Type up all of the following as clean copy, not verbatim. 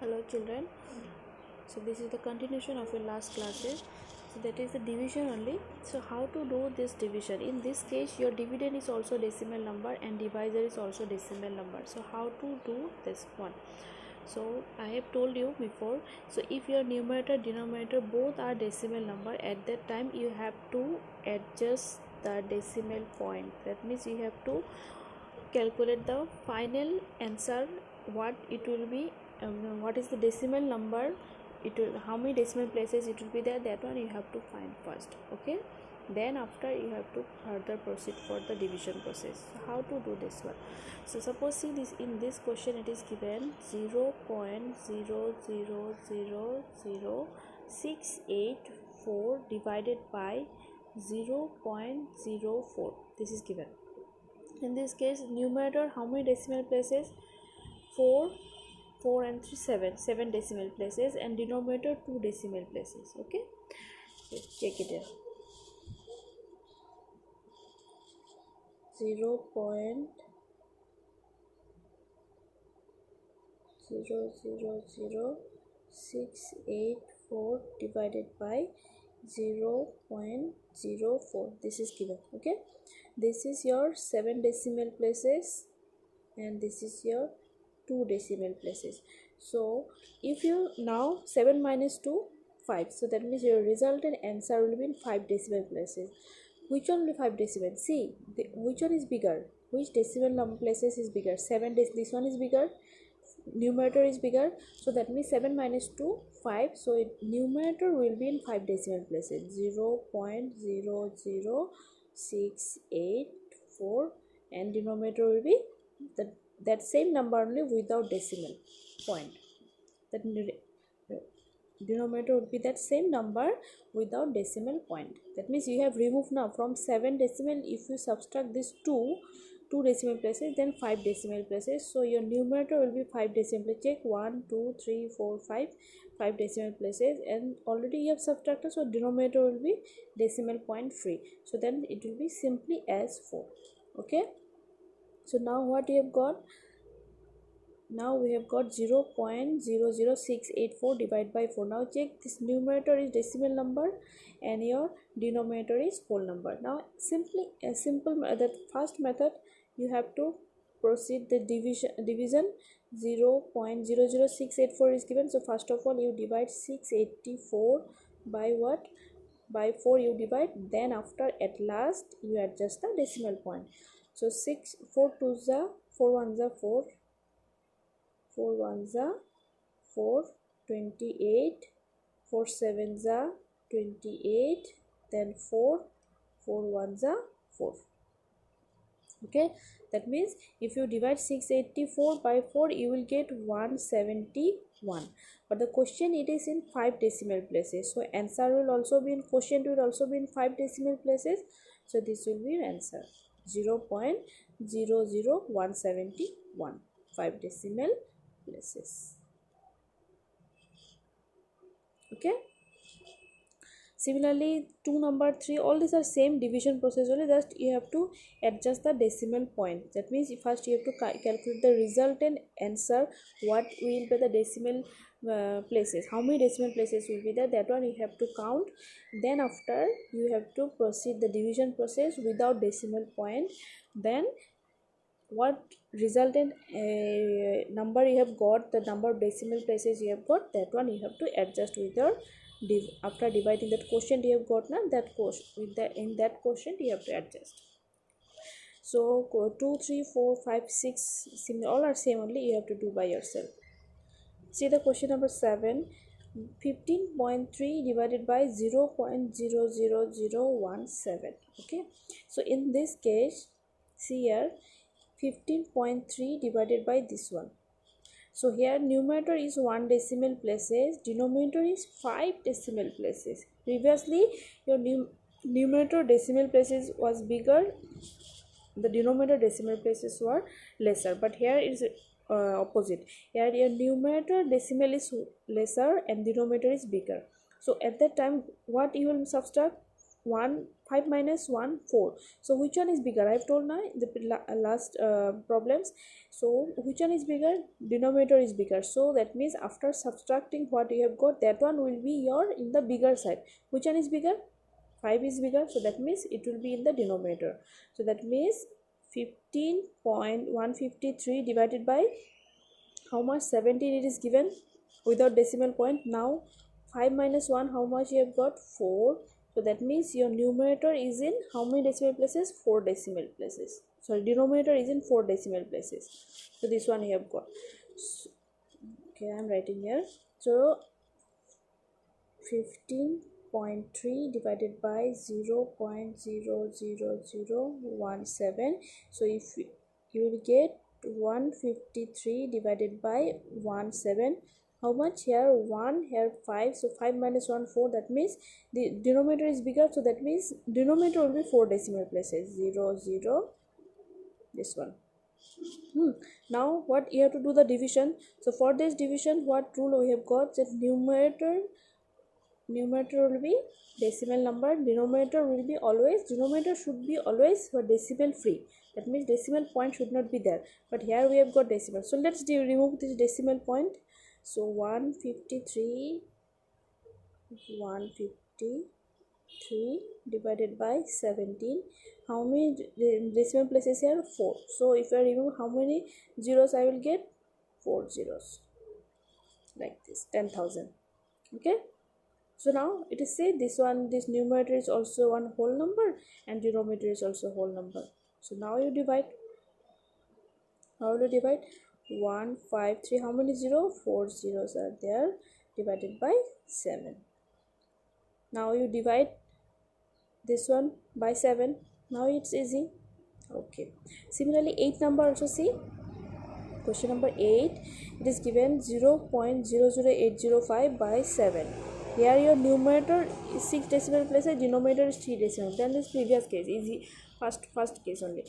Hello children, so this is the continuation of your last classes. So that is the division only. So how to do this division? In this case your dividend is also decimal number and divisor is also decimal number. So how to do this one? So I have told you before, so if your numerator denominator both are decimal number, at that time you have to adjust the decimal point. That means you have to calculate the final answer, what it will be, what is the decimal number, it will, how many decimal places it will be there, that one you have to find first. Okay, then after you have to further proceed for the division process. So how to do this one? So suppose see this, in this question it is given 0.0000684 divided by 0.04. This is given. In this case numerator how many decimal places? 4 and 3 7 decimal places, and denominator 2 decimal places. Okay, so check it out. 0.0000684 divided by 0.04. this is given. Okay, this is your 7 decimal places and this is your 2 decimal places. So if you now 7 minus 2 5, so that means your resultant answer will be in 5 decimal places. Which one will be 5 decimal? See which one is bigger, which decimal number places is bigger. 7 this one is bigger, numerator is bigger, so that means 7 minus 2 5, so numerator will be in 5 decimal places, 0.00684, and denominator will be that same number only without decimal point. That denominator would be that same number without decimal point. That means you have removed now from 7 decimal, if you subtract this 2 decimal places, then 5 decimal places, so your numerator will be 5 decimal places. Check 1 2 3 4 5 decimal places, and already you have subtracted, so denominator will be decimal point free, so then it will be simply as 4. Okay, so now what we have got? Now we have got 0.00684 divided by 4. Now check, this numerator is decimal number and your denominator is whole number. Now simply a simple the first method, you have to proceed the division 0.00684 is given. So first of all you divide 684 by what? By 4 you divide, then after at last you adjust the decimal point. So 6 4 2s are 4 1s are 4, 4 1s are 4, 28, 4 7s are 28, then 4 1s are 4. Okay, that means if you divide 684 by 4 you will get 171, but the question it is in 5 decimal places, so answer will also be in, quotient will also be in 5 decimal places, so this will be your answer, 0.00171, 5 decimal places. Okay, similarly 2 number 3, all these are same division process only, just you have to adjust the decimal point. That means first you have to calculate the resultant answer, what will be the decimal places, how many decimal places will be there, that one you have to count. Then after you have to proceed the division process without decimal point, then what resultant number you have got, the number of decimal places you have got, that one you have to adjust with your after dividing that quotient you have got now, that quotient with the in that quotient you have to adjust. So 2 3 4 5 6 all are same only, you have to do by yourself. See the question number 7, 15.3 divided by 0.00017. Okay, so in this case see here 15.3 divided by this one, so here numerator is 1 decimal places, denominator is 5 decimal places. Previously your numerator decimal places was bigger, the denominator decimal places were lesser, but here is opposite. Here your numerator decimal is lesser and denominator is bigger, so at that time what you will subtract? 1 5 minus 1 4. So which one is bigger? I have told now the last problems. So which one is bigger? Denominator is bigger. So that means after subtracting what you have got, that one will be your in the bigger side. Which one is bigger? 5 is bigger, so that means it will be in the denominator. So that means 15.153 divided by how much? 17 it is given without decimal point. Now 5 minus 1, how much you have got? 4. So that means your numerator is in how many decimal places? 4 decimal places. Sorry, denominator is in 4 decimal places. So this one you have got. So, okay, I am writing here. So 15.3 divided by 0.00017. So if you will get 153 divided by 17, how much? Here 1, here 5. So 5 minus 1 4. That means the denominator is bigger, so that means denominator will be 4 decimal places. 0 0, this one. Now what you have to do the division. So for this division, what rule we have got? That numerator will be decimal number, denominator should be always for decimal free. That means decimal point should not be there, but here we have got decimal. So let's remove this decimal point. So 153 divided by 17, how many decimal places here? 4. So if I remove how many zeros, I will get 4 zeros like this, 10,000. Okay. So now it is say this numerator is also one whole number and denominator is also whole number. So now you divide. How will you divide? 1 5 3, how many 4 zeros are there, divided by 7. Now you divide this one by 7. Now it's easy. Okay. Similarly 8 number also see. Question number 8, it is given 0.00805 by 7. Here your numerator is 6 decimal places, denominator is 3 decimal. Then this previous case, easy, first case only.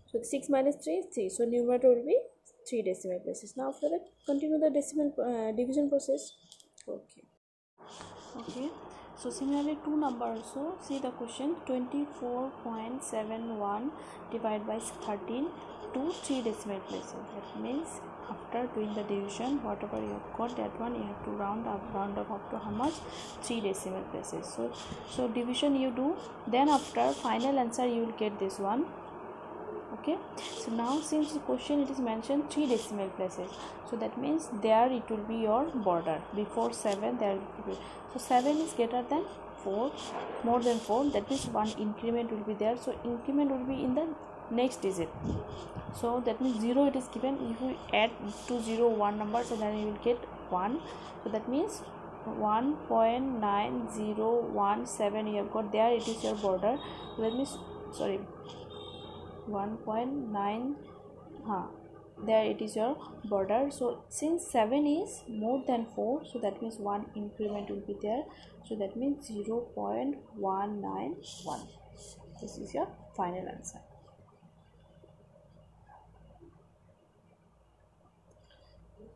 So 6 minus 3 is 3. So numerator will be 3 decimal places. Now after that, continue the decimal division process. Okay. So similarly 2 number also, see the question. 24.71 divided by 13 to 3 decimal places. That means after doing the division, whatever you have got, that one you have to round up to how much? 3 decimal places. So division you do, then after final answer you will get this one. Okay. So now since the question it is mentioned 3 decimal places, so that means there it will be your border. Before 7 there will be, so 7 is greater than 4, more than 4, that means one increment will be there. So increment will be in the next digit. So that means 0 it is given. If you add to 0 one number, so then you will get 1. So that means 1.9017 you have got there, it is your border. So that means 1.9, there it is your border. So since 7 is more than 4, so that means one increment will be there. So that means 0.191. This is your final answer.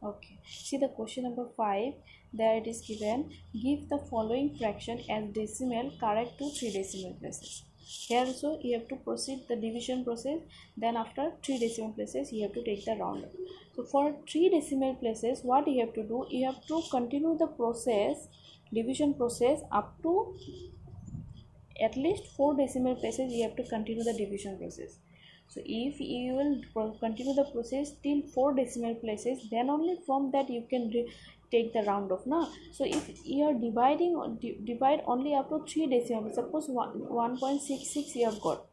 Okay, see the question number 5. There it is given, give the following fraction as decimal correct to 3 decimal places. Here also you have to proceed the division process, then after 3 decimal places you have to take the round up. So for 3 decimal places, what you have to do, you have to continue the process, division process, up to at least 4 decimal places you have to continue the division process. So if you will continue the process till 4 decimal places, then only from that you can take the round off now. So if you are divide only up to 3 decimal, suppose 1.66 you have got,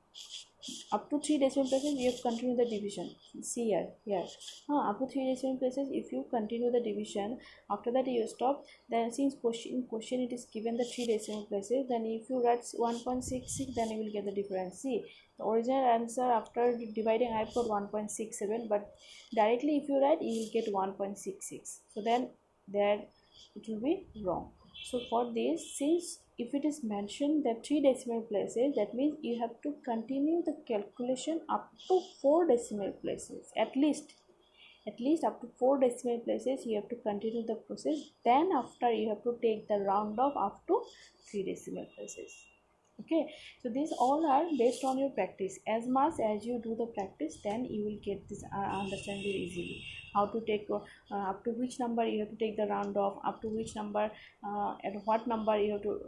up to 3 decimal places you have continued the division. See here up to 3 decimal places if you continue the division, after that you stop. Then since question it is given the 3 decimal places, then if you write 1.66, then you will get the difference. See, the original answer after dividing I have got 1.67, but directly if you write you will get 1.66. So then there it will be wrong. So for this, since if it is mentioned that 3 decimal places, that means you have to continue the calculation up to 4 decimal places, at least up to 4 decimal places you have to continue the process. Then after you have to take the round off up to 3 decimal places. Okay, so these all are based on your practice. As much as you do the practice, then you will get this understand it easily. How to take up to which number you have to take the round off, up to which number, at what number you have to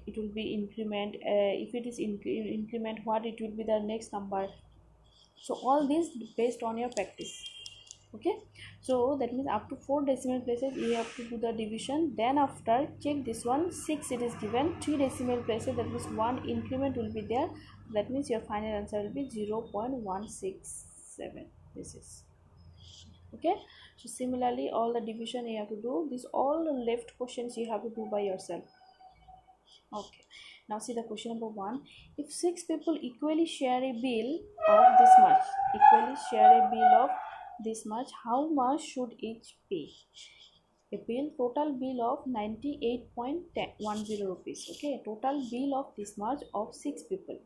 it will be increment, if it is increment, what it will be the next number. So all these based on your practice. Okay, so that means up to 4 decimal places you have to do the division. Then after check this one, 6 it is given 3 decimal places, that means 1 increment will be there. That means your final answer will be 0.167. this is okay. So similarly all the division you have to do this, all left questions you have to do by yourself. Okay, now see the question number 1. If 6 people equally share a bill of this much, how much should each pay? A total bill of 98.10 rupees. Okay, total bill of this much of 6 people.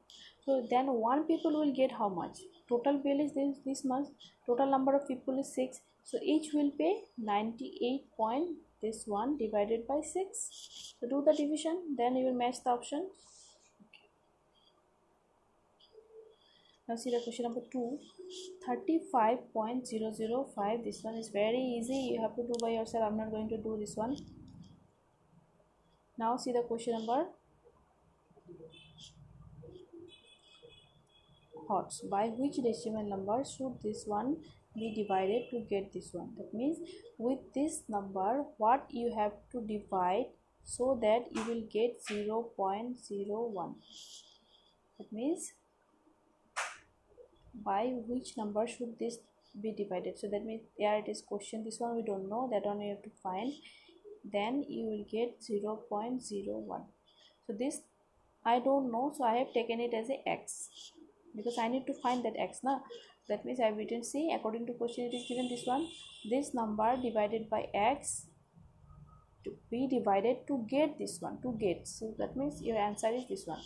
So then 1 people will get how much? Total bill is this much, total number of people is 6, so each will pay 98 point this one divided by 6. So do the division, then you will match the option. Now see the question number 2. 35.005. This one is very easy, you have to do by yourself. I'm not going to do this one. Now see the question number thoughts. By which decimal number should this one be divided to get this one? That means with this number what you have to divide so that you will get 0.01. That means by which number should this be divided. So that means here it is question, this one we don't know, that one you have to find. Then you will get 0.01. so this I don't know, so I have taken it as a x because I need to find that x now. That means I have written C, according to question it is given this one, this number divided by x to be divided to get this one, to get. So that means your answer is this one.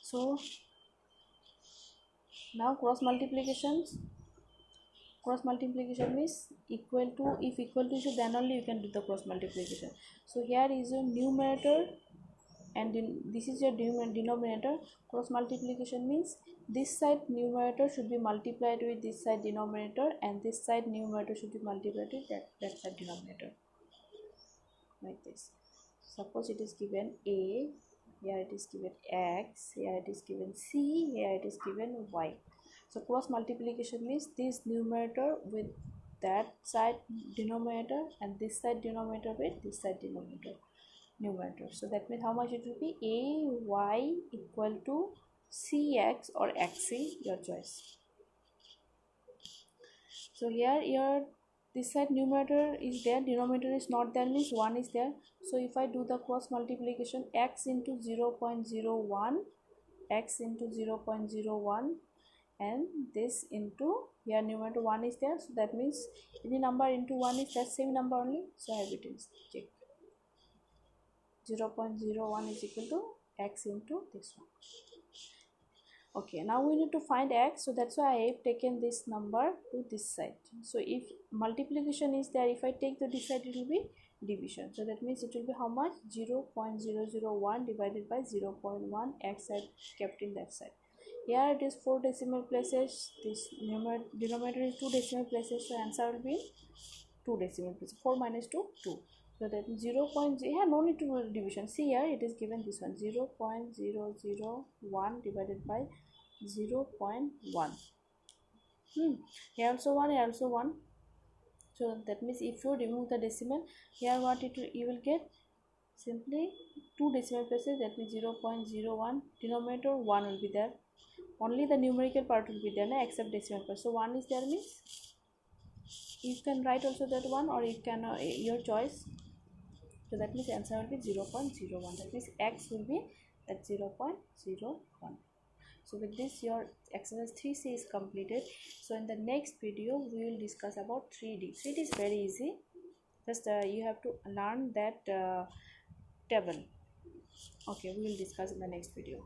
So now cross multiplication means equal to, if equal to issue then only you can do the cross multiplication. So here is your numerator and this is your denominator. Cross multiplication means this side numerator should be multiplied with this side denominator, and this side numerator should be multiplied with that side denominator, like this. Suppose it is given A, here it is given x, here it is given c, here it is given y. So cross multiplication means this numerator with that side denominator and this side denominator with this side numerator. So that means how much it will be? Ay equal to cx or xc, your choice. So here your this side numerator is there, denominator is not there, means 1 is there. So if I do the cross multiplication, x into 0.01, x into 0.01, and this into here numerator 1 is there, so that means any number into 1 is that same number only. So I have written check 0.01 is equal to x into this one. Okay, now we need to find x, so that's why I have taken this number to this side. So if multiplication is there, if I take to this side, it will be division. So that means it will be how much? 0.001 divided by 0.1, x side kept in that side. Here it is 4 decimal places, this denominator is 2 decimal places, so answer will be 2 decimal places. 4 minus 2, 2. So that 0. Yeah, no need to do division. See here it is given this one, 0.001 divided by 0.1. Here also 1, here also 1. So that means if you remove the decimal, here what you will get? Simply 2 decimal places, that means 0.01, denominator 1 will be there. Only the numerical part will be there, no? Except decimal part. So 1 is there, means you can write also that one, or you can your choice. So that means answer will be 0.01. That means x will be at 0.01. So with this your exercise 3C is completed. So in the next video we will discuss about 3D. 3D is very easy. Just you have to learn that table. Okay, we will discuss in the next video.